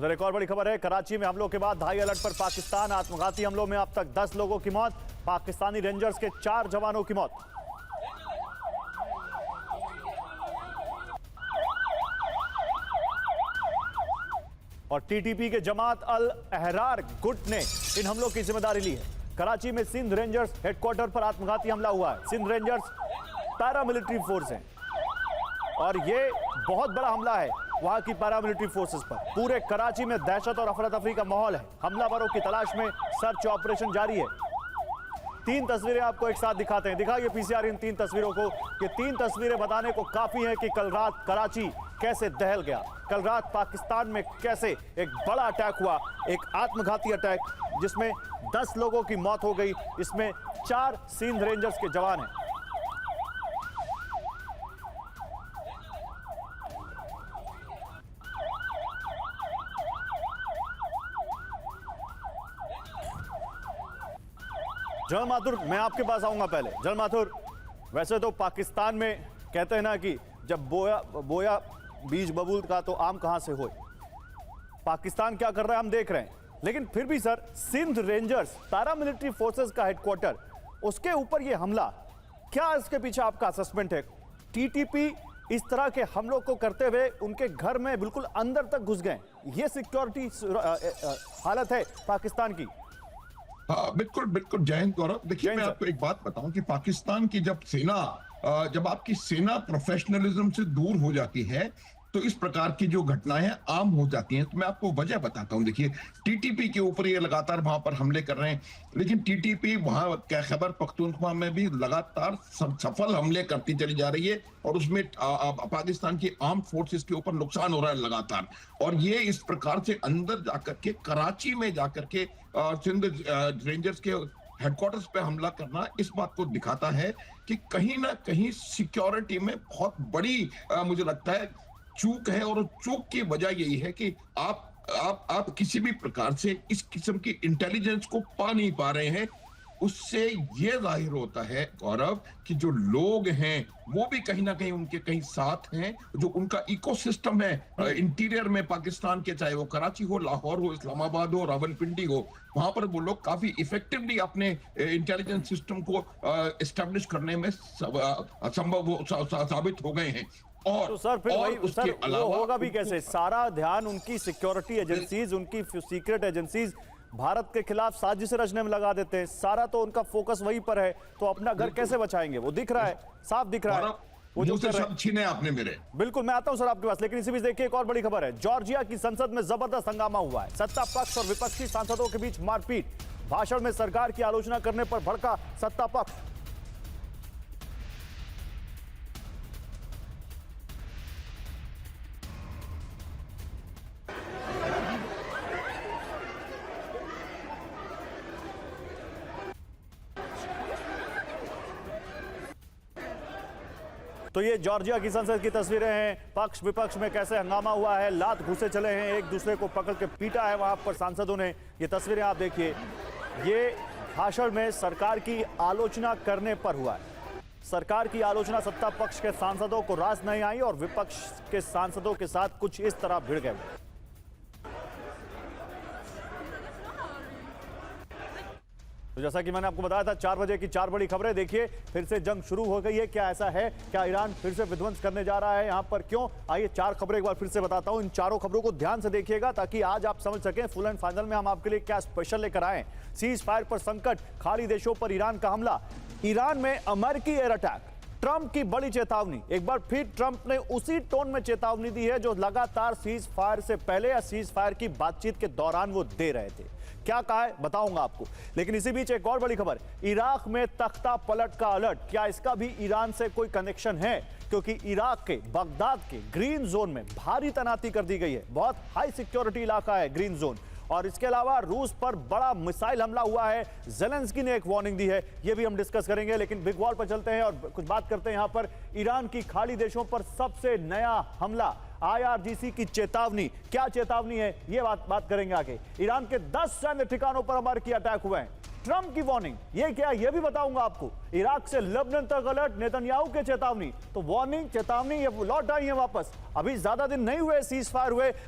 उधर एक और बड़ी खबर है, कराची में हमलों के बाद हाई अलर्ट पर पाकिस्तान। आत्मघाती हमलों में अब तक 10 लोगों की मौत, पाकिस्तानी रेंजर्स के 4 जवानों की मौत। और टीटीपी के जमात अल अहरार गुट ने इन हमलों की जिम्मेदारी ली है। कराची में सिंध रेंजर्स हेडक्वार्टर पर आत्मघाती हमला हुआ है। सिंध रेंजर्स पैरामिलिट्री फोर्स है और ये बहुत बड़ा हमला है वहां की पैरामिलिट्री फोर्सेस पर। पूरे कराची में दहशत और अफरा तफरी का माहौल है। हमलावरों की तलाश में सर्च ऑपरेशन जारी है। 3 तस्वीरें आपको एक साथ दिखाते हैं। दिखाइए पीसीआर इन 3 तस्वीरों को। ये 3 तस्वीरें बताने को काफी है कि कल रात कराची कैसे दहल गया। कल रात पाकिस्तान में कैसे एक बड़ा अटैक हुआ, एक आत्मघाती अटैक जिसमें 10 लोगों की मौत हो गई। इसमें 4 सिंध रेंजर्स के जवान हैं। जनरल माथुर, मैं आपके पास आऊंगा पहले। जनरल माथुर, वैसे तो पाकिस्तान में कहते हैं ना कि जब बोया बीज बबूल का तो आम कहां से होए। पाकिस्तान क्या कर रहा है हम देख रहे हैं, लेकिन फिर भी sir, Sindh rangers paramilitary forces का हेडक्वार्टर, उसके ऊपर यह हमला, क्या इसके पीछे आपका असेसमेंट है? टीटीपी इस तरह के हमलों को करते हुए उनके घर में बिल्कुल अंदर तक घुस गए, यह सिक्योरिटी हालत है पाकिस्तान की। बिल्कुल बिल्कुल। जय हिंद गौरव। देखिए, मैं आपको एक बात बताऊं कि पाकिस्तान की जब आपकी सेना प्रोफेशनलिज्म से दूर हो जाती है तो इस प्रकार की जो घटनाएं आम हो जाती हैं। तो मैं आपको वजह बताता हूं। देखिए, टीटीपी के ऊपर ये लगातार वहां पर हमले कर रहे हैं, लेकिन टीटीपी वहां क्या खैबर पख्तूनख्वा में भी लगातार सफल हमले करती चली जा रही है और उसमें पाकिस्तान की आर्म फोर्सेस के ऊपर नुकसान हो रहा है लगातार। और ये इस प्रकार से अंदर जाकर के कराची में जाकर के सिंध रेंजर्स के हेडक्वार्टर्स पे हमला करना इस बात को दिखाता है कि कहीं ना कहीं सिक्योरिटी में बहुत बड़ी मुझे लगता है चूक है। और चूक की वजह यही है कि आप किसी भी प्रकार से इस किस्म की इंटेलिजेंस को पा नहीं पा रहे हैं। उससे यह जाहिर होता है गौरव कि जो लोग हैं वो भी कहीं ना कहीं उनके कहीं साथ हैं। जो उनका इकोसिस्टम है इंटीरियर में पाकिस्तान के, चाहे वो कराची हो, लाहौर हो, इस्लामाबाद हो, रावलपिंडी हो, वहां पर वो लोग काफी इफेक्टिवली अपने इंटेलिजेंस सिस्टम को एस्टेब्लिश करने में संभव साबित हो गए हैं। और तो सर फिर वही उसके सर, अलावा होगा भी कैसे? सारा ध्यान उनकी सिक्योरिटी एजेंसीज, उनकी सीक्रेट एजेंसीज भारत के खिलाफ साजिश रचने में लगा देते हैं। सारा तो उनका फोकस वहीं पर है, तो अपना घर कैसे बचाएंगे? वो दिख रहा है, साफ दिख रहा है वो जो कर रहे हैं। छीने आपने मेरे। बिल्कुल, मैं आता हूं सर आपके पास, लेकिन इसी बीच देखिए एक और बड़ी खबर है। जॉर्जिया की संसद में जबरदस्त हंगामा हुआ है। सत्ता पक्ष और विपक्षी सांसदों के बीच मारपीट। भाषण में सरकार की आलोचना करने पर भड़का सत्ता पक्ष। तो ये जॉर्जिया की संसद की तस्वीरें हैं। पक्ष विपक्ष में कैसे हंगामा हुआ है, लात घुसे चले हैं, एक दूसरे को पकड़ के पीटा है वहां पर सांसदों ने। ये तस्वीरें आप देखिए, ये भाषण में सरकार की आलोचना करने पर हुआ है। सरकार की आलोचना सत्ता पक्ष के सांसदों को रास नहीं आई और विपक्ष के सांसदों के साथ कुछ इस तरह भिड़ गए। तो जैसा कि मैंने आपको बताया था, 4 बजे की 4 बड़ी खबरें। देखिए, फिर से जंग शुरू हो गई है। क्या ऐसा है? क्या ईरान फिर से विध्वंस करने जा रहा है? यहां पर क्यों? आइए 4 खबरें एक बार फिर से बताता हूं। इन चारों खबरों को ध्यान से देखिएगा ताकि आज आप समझ सकें फुल एंड फाइनल में हम आपके लिए क्या स्पेशल लेकर आए। सीज फायर पर संकट, खाड़ी देशों पर ईरान का हमला, ईरान में अमेरिकी एयर अटैक, ट्रंप की बड़ी चेतावनी। एक बार फिर ट्रंप ने उसी टोन में चेतावनी दी है जो लगातार सीज फायर से पहले या सीज फायर की बातचीत के दौरान वो दे रहे थे। क्या कहा है बताऊंगा आपको, लेकिन इसी बीच एक और बड़ी खबर। इराक में तख्ता पलट का अलर्ट। क्या इसका भी ईरान से कोई कनेक्शन है? क्योंकि इराक के बगदाद के ग्रीन जोन में भारी तैनाती कर दी गई है। बहुत हाई सिक्योरिटी इलाका है ग्रीन जोन। और इसके अलावा रूस पर बड़ा मिसाइल हमला हुआ है। ज़ेलेंस्की ने एक वार्निंग दी है, यह भी हम डिस्कस करेंगे। लेकिन बिग वॉर पर चलते हैं और कुछ बात करते हैं। यहां पर ईरान की खाड़ी देशों पर सबसे नया हमला, IRGC की चेतावनी। क्या चेतावनी है, ये बात करेंगे आगे। ईरान के 10 सैन्य ठिकानों पर अमेरिकी अटैक हुए हैं। ट्रंप की वार्निंग, ये क्या, ये भी बताऊंगा आपको। इराक से लेबनान तक अलर्ट, नेतन्याहू के चेतावनी। तो वार्निंग, चेतावनी, ये लौट आई है वापस। अभी ज्यादा दिन नहीं हुए सीज फायर हुए,